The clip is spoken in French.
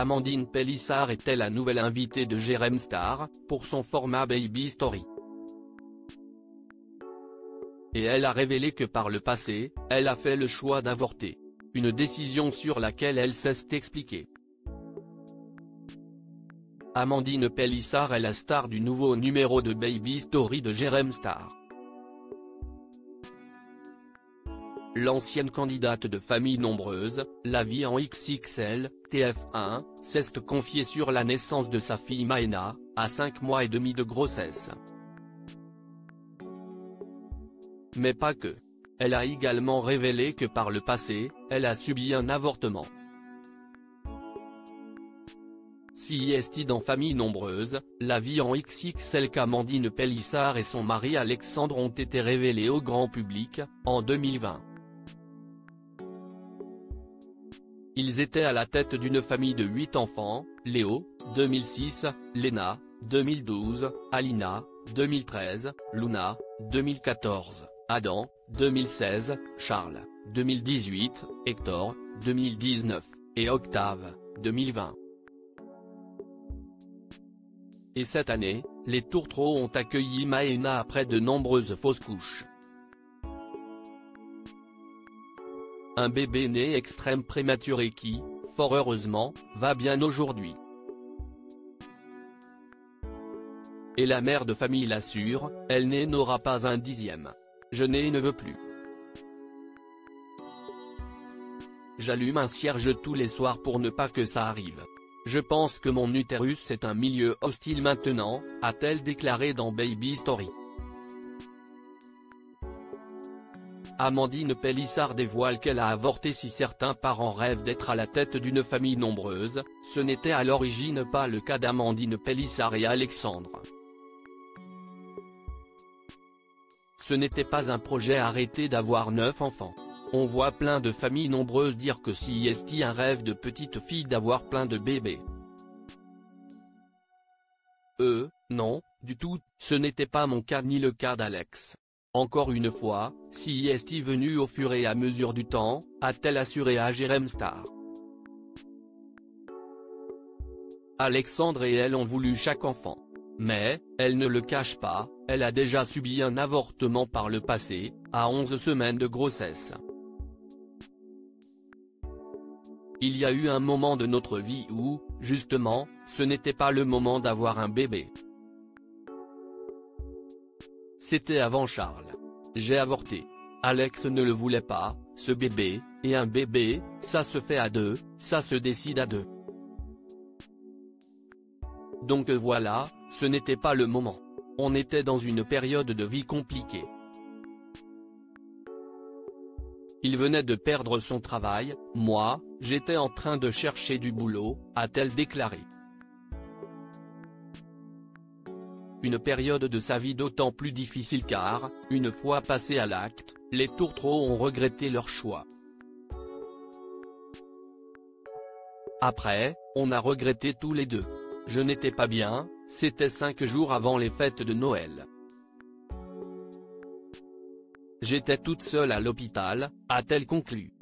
Amandine Pélissard était la nouvelle invitée de Jérém Star, pour son format Baby Story. Et elle a révélé que par le passé, elle a fait le choix d'avorter. Une décision sur laquelle elle s'est expliquée. Amandine Pélissard est la star du nouveau numéro de Baby Story de Jérém Star. L'ancienne candidate de Famille Nombreuse, La Vie en XXL, TF1, s'est confiée sur la naissance de sa fille Maëna, à 5 mois et demi de grossesse. Mais pas que. Elle a également révélé que par le passé, elle a subi un avortement. CIST dans Famille Nombreuse, La Vie en XXL qu'Amandine Pélissard et son mari Alexandre ont été révélés au grand public, en 2020. Ils étaient à la tête d'une famille de 8 enfants, Léo, 2006, Léna, 2012, Alina, 2013, Luna, 2014, Adam, 2016, Charles, 2018, Hector, 2019, et Octave, 2020. Et cette année, les tourtereaux ont accueilli Maëna après de nombreuses fausses couches. Un bébé né extrême prématuré qui, fort heureusement, va bien aujourd'hui. Et la mère de famille l'assure, elle n'aura pas un dixième. Je ne veux plus. J'allume un cierge tous les soirs pour ne pas que ça arrive. Je pense que mon utérus est un milieu hostile maintenant, a-t-elle déclaré dans Baby Story. Amandine Pélissard dévoile qu'elle a avorté. Si certains parents rêvent d'être à la tête d'une famille nombreuse, ce n'était à l'origine pas le cas d'Amandine Pélissard et Alexandre. Ce n'était pas un projet arrêté d'avoir 9 enfants. On voit plein de familles nombreuses dire que si est un rêve de petite fille d'avoir plein de bébés. Non, du tout, ce n'était pas mon cas ni le cas d'Alex. Encore une fois, si est venu au fur et à mesure du temps, a-t-elle assuré à Jérém Star. Alexandre et elle ont voulu chaque enfant. Mais, elle ne le cache pas, elle a déjà subi un avortement par le passé, à 11 semaines de grossesse. Il y a eu un moment de notre vie où, justement, ce n'était pas le moment d'avoir un bébé. C'était avant Charles. J'ai avorté. Alex ne le voulait pas, ce bébé, et un bébé, ça se fait à deux, ça se décide à deux. Donc voilà, ce n'était pas le moment. On était dans une période de vie compliquée. Il venait de perdre son travail, moi, j'étais en train de chercher du boulot, a-t-elle déclaré. Une période de sa vie d'autant plus difficile car, une fois passé à l'acte, les tourtereaux ont regretté leur choix. Après, on a regretté tous les deux. Je n'étais pas bien, c'était 5 jours avant les fêtes de Noël. J'étais toute seule à l'hôpital, a-t-elle conclu.